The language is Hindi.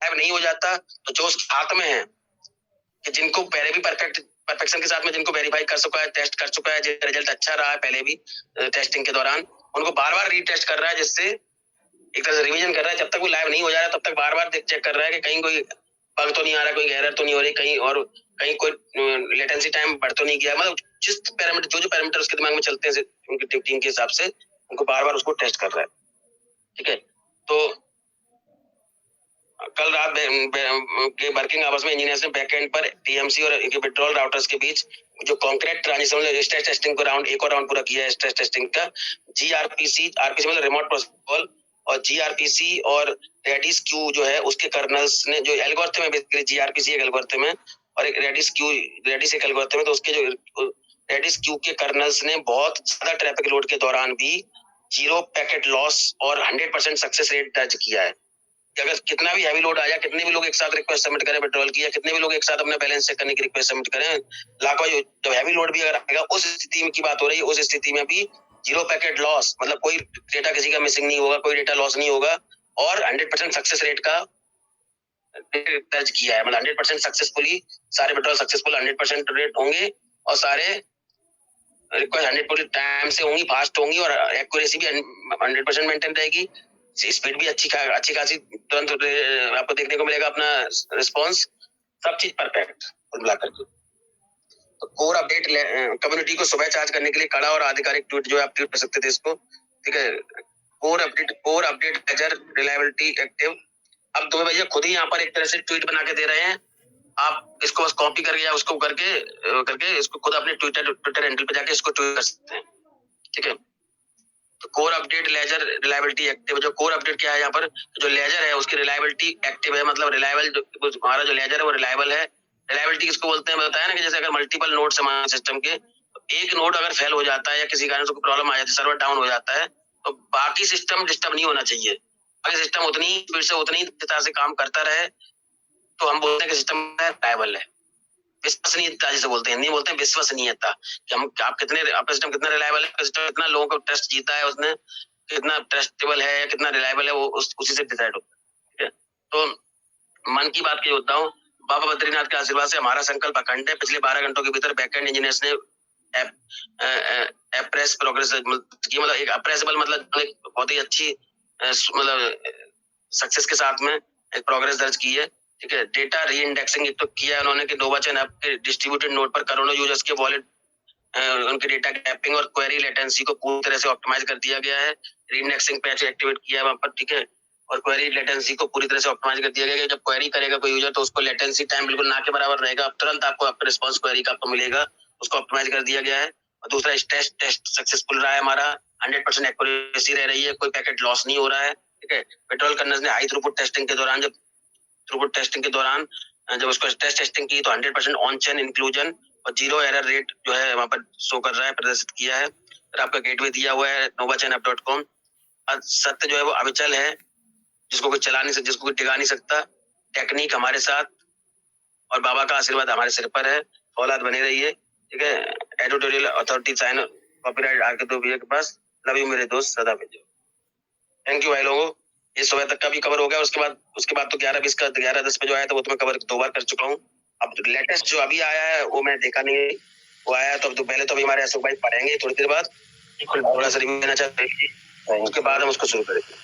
लाइव नहीं हो जाता तो जो उसके हाथ में है कि जिनको पहले भी परफेक्शन के साथ में जिनको वेरीफाई कर चुका है, टेस्ट कर चुका है, जिनका रिजल्ट अच्छा रहा है पहले भी टेस्टिंग के दौरान, उनको बार बार रीटेस्ट कर रहा है, जिससे एक तरह से रिवीजन कर रहा है। जब तक वो लाइव नहीं हो जा रहा तब तक बार बार चेक कर रहा है कि कहीं कोई बग तो नहीं आ रहा, कोई एरर तो नहीं हो रही कहीं, और कहीं कोई लेटेंसी टाइम बढ़ तो नहीं गया। मतलब जिस पैरामीटर जो पैरामीटर उसके दिमाग में चलते हैं उनकी टीम के हिसाब से उनको बार बार उसको टेस्ट कर रहा है। ठीक है, तो कल रात के वर्किंग आवर्स में इंजीनियर्स ने बैकएंड पर टीएमसी और विड्रॉल राउटर्स के बीच जो कॉन्क्रीट ट्रांजिशन स्ट्रेस टेस्टिंग को एक और राउंड पूरा किया है स्ट्रेस टेस्टिंग का। जीआरपीसी मतलब रिमोट प्रोटोकॉल, और जीआरपीसी और रेडिस क्यू जो है उसके कर्नल्स ने जो एल्गोरिथम है, बेसिकली जीआरपीसी एक एल्गोरिथम है और एक रेडिस एक एल्गोरिथम है, तो उसके जो रेडिस क्यू के कर्नल्स ने बहुत ज्यादा ट्रैफिक लोड के दौरान भी 0 पैकेट लॉस और 100% सक्सेस रेट दर्ज किया है। अगर कितना भी हैवी लोड आया, कितने भी लोग एक साथ रिक्वेस्ट सबमिट करें विड्रॉल की, या कितने भी लोग एक साथ अपना बैलेंस चेक करने की रिक्वेस्ट सबमिट करें, लाखों जब हैवी लोड भी अगर आएगा उस स्थिति में की बात हो रही है, उस स्थिति में भी 0 पैकेट लॉस, मतलब कोई डेटा किसी का मिसिंग नहीं होगा, कोई डेटा लॉस नहीं होगा, और 100% सक्सेस रेट का दर्ज किया है। मतलब 100% सक्सेसफुली सारे विड्रॉल सक्सेसफुल 100% रेट होंगे, और सारे रिक्वेस्ट 100% टाइम से होंगी, फास्ट होंगी, और एक्यूरेसी भी 100% मेंटेन रहेगी, स्पीड भी अच्छी खासी तुरंत आपको देखने को मिलेगा अपना रिस्पॉन्स, सब चीज परफेक्ट कुल मिलाकर के। तो कोर अपडेट कम्युनिटी को सुबह चार्ज करने के लिए कड़ा और आधिकारिक ट्वीट जो है आप ट्वीट कर सकते थे इसको। ठीक है, core update ledger reliability active. अब तुम्हें भैया खुद ही यहाँ पर एक तरह से ट्वीट बना के दे रहे हैं, आप इसको बस कॉपी करके या उसको करके इसको खुद अपने ट्विटर हैंडल पे जाके इसको ट्वीट कर सकते हैं। ठीक है, तो core update ledger reliability active. जो कोर अपडेट क्या है यहाँ पर, जो लेजर है उसकी रिलायबिलिटी एक्टिव है, मतलब रिलायबल हमारा जो लेजर है वो रिलायबल है। रिलायबिलिटी किसको बोलते हैं बताया ना, कि जैसे अगर मल्टीपल नोड्स हमारे सिस्टम के, तो एक नोड अगर फेल हो जाता है या किसी कारण से कोई प्रॉब्लम आ जाती है, सर्वर डाउन हो जाता है, तो बाकी सिस्टम डिस्टर्ब नहीं होना चाहिए। बाकी सिस्टम उतनी स्पीड से उतनी तरह से काम करता रहे, तो हम बोलते हैं कि सिस्टम रिलायबल है। विश्वसनीयता जिसे बोलते हैं, हिंदी में बोलते हैं विश्वसनीयता, कि हम आपका सिस्टम कितना रिलायबल है, सिस्टम कितना लोगों का ट्रस्ट जीता है उसने, कितना ट्रस्टेबल है, कितना रिलायबल है, वो उसी से डिसाइड होता है। ठीक है, तो मन की बात की होता हूँ, बाबा बद्रीनाथ के आशीर्वाद से हमारा संकल्प अखंड है। पिछले 12 घंटों के भीतर बैकएंड इंजीनियर्स ने एप्रेस प्रोग्रेस की, मतलब एक अप्रेसेबल मतलब एक बहुत ही अच्छी मतलब सक्सेस के साथ में एक प्रोग्रेस दर्ज की है। ठीक है, डेटा री इंडेक्सिंग एक तो किया है उन्होंने कि नोवा चेन ऐप के डिस्ट्रीब्यूटेड नोड पर करोड़ों यूजर्स के वॉलेट उनके डेटा कैपिंग और क्वेरी लेटेंसी को पूरी तरह से ऑप्टिमाइज कर दिया गया है। री इंडेक्सिंग पैच एक्टिवेट किया है वहां पर। ठीक है, और क्वेरी लेटेंसी को पूरी तरह से ऑप्टिमाइज कर दिया गया है। जब क्वेरी करेगा कोई यूजर तो उसको लेटेंसी टाइम बिल्कुल ना के बराबर रहेगा, तुरंत आपको आपका रिस्पॉन्स क्वेरी का आपको मिलेगा, उसको ऑप्टिमाइज कर दिया गया है। और दूसरा टेस्ट सक्सेसफुल रहा है हमारा, 100% एक्यूरेसी रह रही है, कोई पैकेट लॉस नहीं हो रहा है। ठीक है, पेट्रोल कर्नल्स ने हाई थ्रूपुट टेस्टिंग के दौरान जब उसको टेस्ट टेस्टिंग की तो 100% ऑन चेन इंक्लूजन और 0 एरर रेट जो है वहां पर शो कर रहा है, प्रदर्शित किया है। और आपका गेटवे दिया हुआ है novachanApp.com। सत्य जो है वो अविचल है, जिसको कोई चला नहीं सकता, जिसको कोई टिका नहीं सकता। टेक्निक हमारे साथ और बाबा का आशीर्वाद हमारे सिर पर है, औलाद बनी रही है। ठीक है, एडिटोरियल अथॉरिटी साइन कॉपीराइट आके दो भैया के पास। लव यू मेरे दोस्त, सदा भेजो। थैंक यू भाई लोगों, ये सुबह तक का भी कवर हो गया। उसके बाद तो 11:20 का 11:10 पे जो आया था वो तो मैं कवर 2 बार कर चुका हूँ। अब लेटेस्ट जो अभी आया है वो मैं देखा नहीं, वो आया तो अब तो पहले तो अभी हमारे अशोक भाई पढ़ेंगे थोड़ी देर बाद, थोड़ा सा रिव्यू देना चाहते हैं, उसके बाद हम उसको शुरू करेंगे।